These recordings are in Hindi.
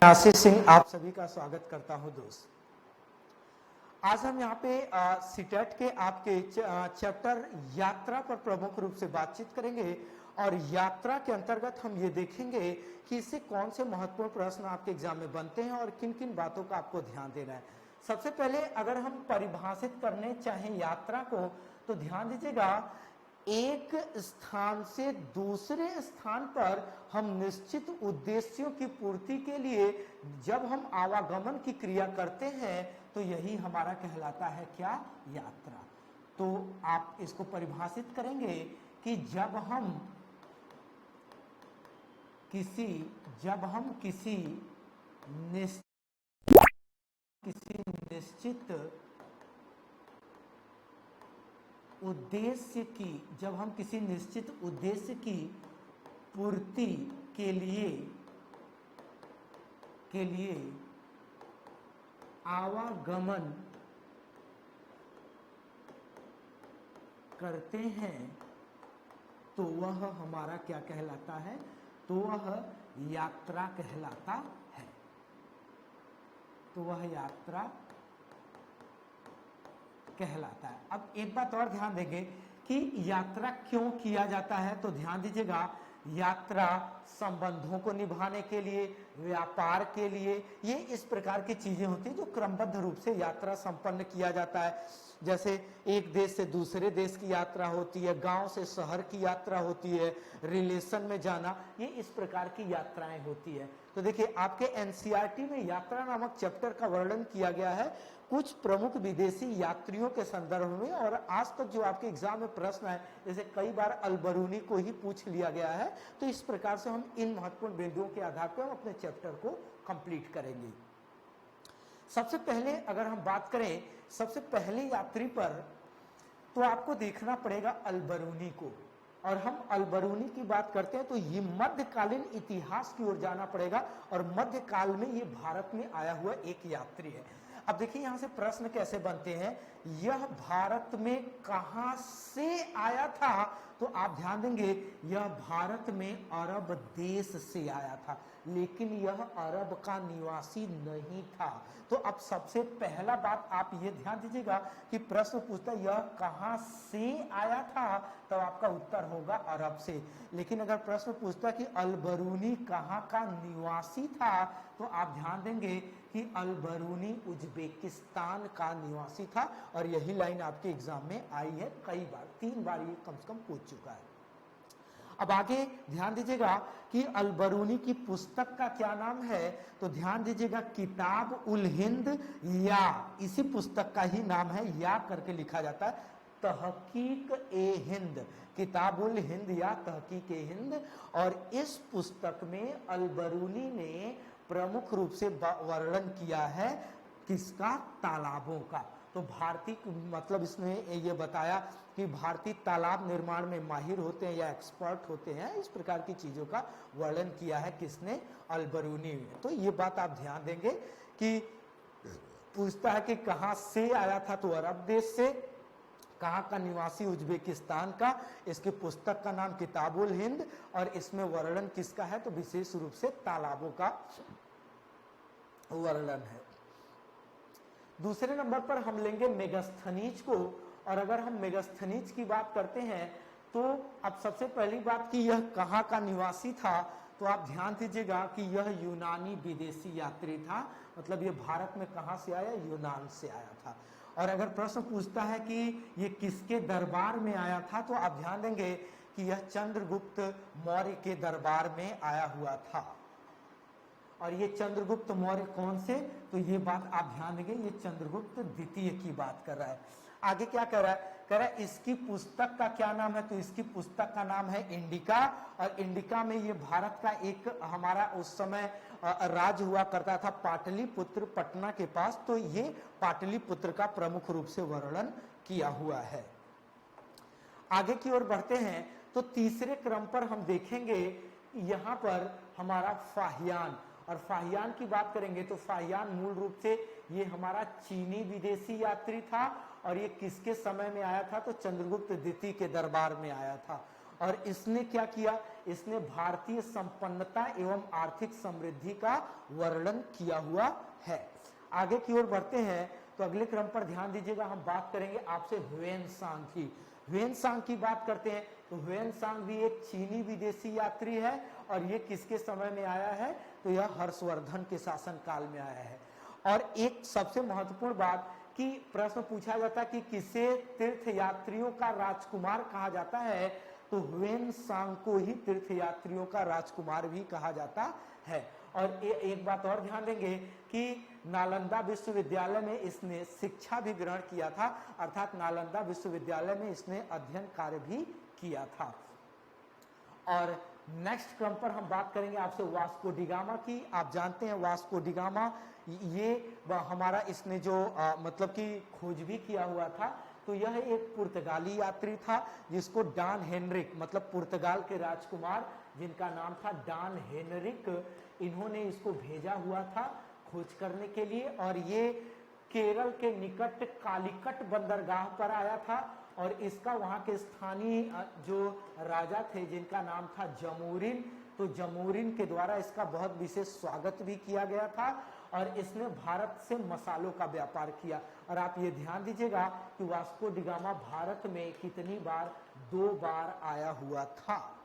आशीष सिंह आप सभी का स्वागत करता हूं दोस्त। आज हम यहाँ पे सीटेट के आपके चैप्टर यात्रा पर प्रमुख रूप से बातचीत करेंगे और यात्रा के अंतर्गत हम ये देखेंगे कि इससे कौन से महत्वपूर्ण प्रश्न आपके एग्जाम में बनते हैं और किन किन बातों का आपको ध्यान देना है। सबसे पहले अगर हम परिभाषित करने चाहें यात्रा को तो ध्यान दीजिएगा, एक स्थान से दूसरे स्थान पर हम निश्चित उद्देश्यों की पूर्ति के लिए जब हम आवागमन की क्रिया करते हैं तो यही हमारा कहलाता है क्या, यात्रा। तो आप इसको परिभाषित करेंगे कि जब हम किसी निश्चित उद्देश्य की पूर्ति के लिए आवागमन करते हैं तो वह हमारा क्या कहलाता है, तो वह यात्रा कहलाता है। तो वह यात्रा कहलाता है। अब एक बात और ध्यान देंगे कि यात्रा क्यों किया जाता है, तो ध्यान दीजिएगा, यात्रा संबंधों को निभाने के लिए, व्यापार के लिए, ये इस प्रकार की चीजें होती हैं जो क्रमबद्ध रूप से यात्रा संपन्न किया जाता है। जैसे एक देश से दूसरे देश की यात्रा होती है, गांव से शहर की यात्रा होती है, रिलेशन में जाना, ये इस प्रकार की यात्राएं होती है। तो देखिए आपके एनसीईआरटी में यात्रा नामक चैप्टर का वर्णन किया गया है कुछ प्रमुख विदेशी यात्रियों के संदर्भ में, और आज तक जो आपके एग्जाम में प्रश्न है, जैसे कई बार अलबरूनी को ही पूछ लिया गया है। तो इस प्रकार से हम इन महत्वपूर्ण बिंदुओं के आधार पर हम अपने चैप्टर को कंप्लीट करेंगे। सबसे पहले अगर हम बात करें सबसे पहले यात्री पर, तो आपको देखना पड़ेगा अलबरूनी को। और हम अलबरूनी की बात करते हैं तो ये मध्यकालीन इतिहास की ओर जाना पड़ेगा, और मध्यकाल में ये भारत में आया हुआ एक यात्री है। अब देखिए यहां से प्रश्न कैसे बनते हैं, यह भारत में कहां से आया था, तो आप ध्यान देंगे यह भारत में अरब देश से आया था, लेकिन यह अरब का निवासी नहीं था। तो अब सबसे पहला बात आप ये ध्यान दीजिएगा कि प्रश्न पूछता है यह कहां से आया था, तो आपका उत्तर होगा अरब से। लेकिन अगर प्रश्न पूछता कि अलबरूनी कहां का निवासी था, तो आप ध्यान देंगे कि अलबरूनी उज्बेकिस्तान का निवासी था। और यही लाइन आपके एग्जाम में आई है कई बार, 3 बार ये कम से कम पूछ चुका है। अब आगे ध्यान दीजिएगा कि अलबरूनी की पुस्तक का क्या नाम है, तो ध्यान दीजिएगा किताब उल हिंद, या इसी पुस्तक का ही नाम है, या करके लिखा जाता है, तहकीक ए हिंद, किताब उल हिंद या तहकीक ए हिंद। और इस पुस्तक में अलबरूनी ने प्रमुख रूप से वर्णन किया है किसका, तालाबों का। तो भारतीय मतलब इसमें ये बताया कि भारतीय तालाब निर्माण में माहिर होते हैं या एक्सपर्ट होते हैं, इस प्रकार की चीजों का वर्णन किया है किसने, अलबरूनी ने। तो ये बात आप ध्यान देंगे कि पूछता है कि कहां से आया था, तो अरब देश से, कहां का निवासी उज्बेकिस्तान का, इसकी पुस्तक का नाम किताबुल हिंद, और इसमें वर्णन किसका है, तो विशेष रूप से तालाबों का वर्णन है। दूसरे नंबर पर हम लेंगे मेगास्थनीज को, और अगर हम मेगास्थनीज की बात करते हैं तो अब सबसे पहली बात कि यह कहां का निवासी था, तो आप ध्यान दीजिएगा कि यह यूनानी विदेशी यात्री था, मतलब यह भारत में कहां से आया, यूनान से आया था। और अगर प्रश्न पूछता है कि ये किसके दरबार में आया था, तो आप ध्यान देंगे कि यह चंद्रगुप्त मौर्य के दरबार में आया हुआ था। और ये चंद्रगुप्त मौर्य कौन से, तो ये बात आप ध्यान देंगे, ये चंद्रगुप्त द्वितीय की बात कर रहा है। आगे क्या कह रहा है, कह रहा है इसकी पुस्तक का क्या नाम है, तो इसकी पुस्तक का नाम है इंडिका। और इंडिका में ये भारत का एक हमारा उस समय राज हुआ करता था पाटलिपुत्र, पटना के पास, तो ये पाटलिपुत्र का प्रमुख रूप से वर्णन किया हुआ है। आगे की ओर बढ़ते हैं तो तीसरे क्रम पर हम देखेंगे यहाँ पर हमारा फाहियान, और फाहियान की बात करेंगे तो फाहियान मूल रूप से ये हमारा चीनी विदेशी यात्री था, और ये किसके समय में आया था, तो चंद्रगुप्त द्वितीय के दरबार में आया था। और इसने क्या किया, इसने भारतीय संपन्नता एवं आर्थिक समृद्धि का वर्णन किया हुआ है। आगे की ओर बढ़ते हैं तो अगले क्रम पर ध्यान दीजिएगा, हम बात करेंगे आपसे ह्वेनसांग की। ह्वेनसांग की बात करते हैं तो ह्वेनसांग भी एक चीनी विदेशी यात्री है और ये किसके समय में आया है, तो यह हर्षवर्धन के शासनकाल में आया है। और एक सबसे महत्वपूर्ण बात कि प्रश्न पूछा जाता है कि किसे तीर्थ यात्रियों का राजकुमार कहा जाता है, तो ह्वेनसांग को ही तीर्थ यात्रियों का राजकुमार भी कहा जाता है। और एक बात और ध्यान देंगे कि नालंदा विश्वविद्यालय में इसने शिक्षा भी ग्रहण किया था, अर्थात नालंदा विश्वविद्यालय में इसने अध्ययन कार्य भी किया था। और नेक्स्ट क्रम पर हम बात करेंगे आपसे वास्को डी गामा की। आप जानते हैं वास्को डी गामा ये हमारा इसने जो मतलब कि खोज भी किया हुआ था, तो यह एक पुर्तगाली यात्री था जिसको डॉन हेनरिक, मतलब पुर्तगाल के राजकुमार जिनका नाम था डॉन हेनरिक, इन्होंने इसको भेजा हुआ था खोज करने के लिए। और ये केरल के निकट कालीकट बंदरगाह पर आया था और इसका वहां के स्थानीय जो राजा थे जिनका नाम था जमोरिन, तो जमोरिन के द्वारा इसका बहुत विशेष स्वागत भी किया गया था और इसने भारत से मसालों का व्यापार किया। और आप ये ध्यान दीजिएगा कि वास्को डी गामा भारत में कितनी बार, 2 बार आया हुआ था।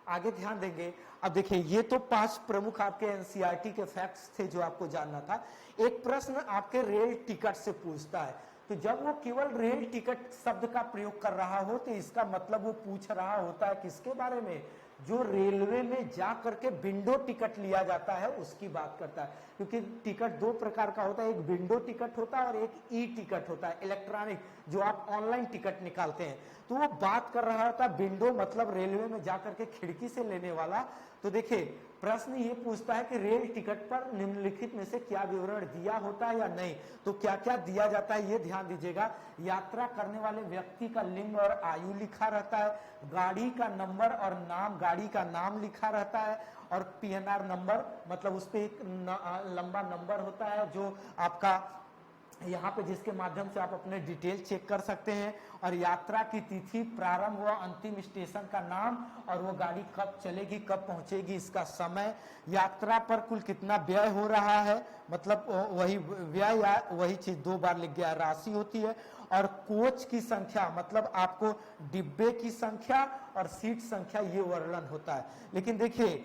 आगे ध्यान देंगे, अब देखिए ये तो 5 प्रमुख आपके एनसीईआरटी के फैक्ट्स थे जो आपको जानना था। एक प्रश्न आपके रेल टिकट से पूछता है, तो जब वो केवल रेल टिकट शब्द का प्रयोग कर रहा हो तो इसका मतलब वो पूछ रहा होता है किसके बारे में, जो रेलवे में जा करके विंडो टिकट लिया जाता है उसकी बात करता है। क्योंकि टिकट 2 प्रकार का होता है, एक विंडो टिकट होता है और एक ई टिकट होता है, इलेक्ट्रॉनिक, जो आप ऑनलाइन टिकट निकालते हैं। तो वो बात कर रहा था विंडो मतलब रेलवे में जाकर के खिड़की से लेने वाला। तो देखिए प्रश्न ये पूछता है कि रेल टिकट पर निम्नलिखित में से क्या विवरण दिया होता है या नहीं, तो क्या क्या दिया जाता है ये ध्यान दीजिएगा। यात्रा करने वाले व्यक्ति का लिंग और आयु लिखा रहता है, गाड़ी का नंबर और नाम, गाड़ी का नाम लिखा रहता है, और पीएनआर नंबर मतलब उस पर एक लंबा नंबर होता है जो आपका यहाँ पे जिसके माध्यम से आप अपने डिटेल चेक कर सकते हैं, और यात्रा की तिथि, प्रारंभ व अंतिम स्टेशन का नाम, और वो गाड़ी कब चलेगी कब पहुंचेगी इसका समय, यात्रा पर कुल कितना व्यय हो रहा है, मतलब वही व्यय या वही चीज 2 बार लिख गया राशि होती है, और कोच की संख्या मतलब आपको डिब्बे की संख्या और सीट संख्या ये वर्णन होता है। लेकिन देखिए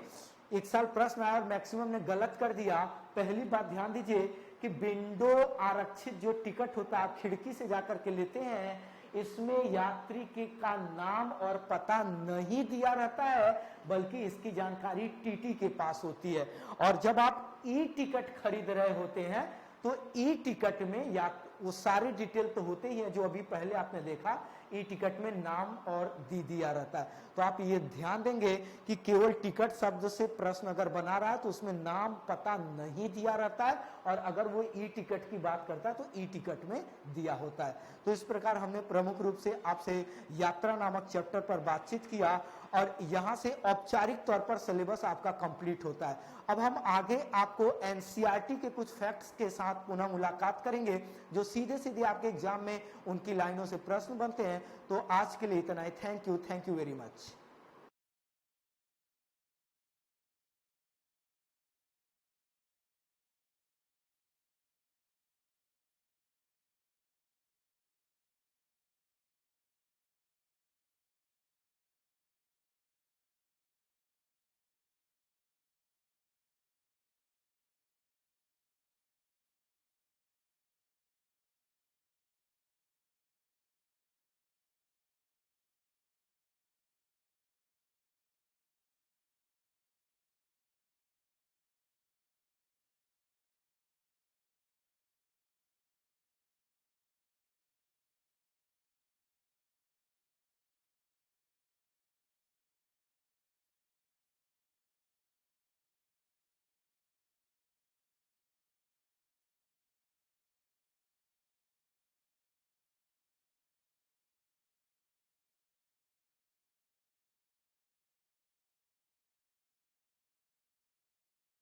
एक साल प्रश्न आया और मैक्सिमम ने गलत कर दिया। पहली बात ध्यान दीजिए कि विंडो आरक्षित जो टिकट होता है आप खिड़की से जाकर के लेते हैं, इसमें यात्री के का नाम और पता नहीं दिया रहता है, बल्कि इसकी जानकारी टीटी के पास होती है। और जब आप ई टिकट खरीद रहे होते हैं तो ई टिकट में या वो सारी डिटेल तो होते ही है जो अभी पहले आपने देखा, ई टिकट में नाम और दिया रहता है। तो आप ये ध्यान देंगे कि केवल टिकट शब्द से प्रश्न अगर बना रहा है तो उसमें नाम पता नहीं दिया रहता है, और अगर वो ई टिकट की बात करता है तो ई टिकट में दिया होता है। तो इस प्रकार हमने प्रमुख रूप से आपसे यात्रा नामक चैप्टर पर बातचीत किया और यहाँ से औपचारिक तौर पर सिलेबस आपका कंप्लीट होता है। अब हम आगे आपको एनसीईआरटी के कुछ फैक्ट्स के साथ पुनः मुलाकात करेंगे जो सीधे सीधे आपके एग्जाम में उनकी लाइनों से प्रश्न बनते हैं। तो आज के लिए इतना ही। Thank you very much.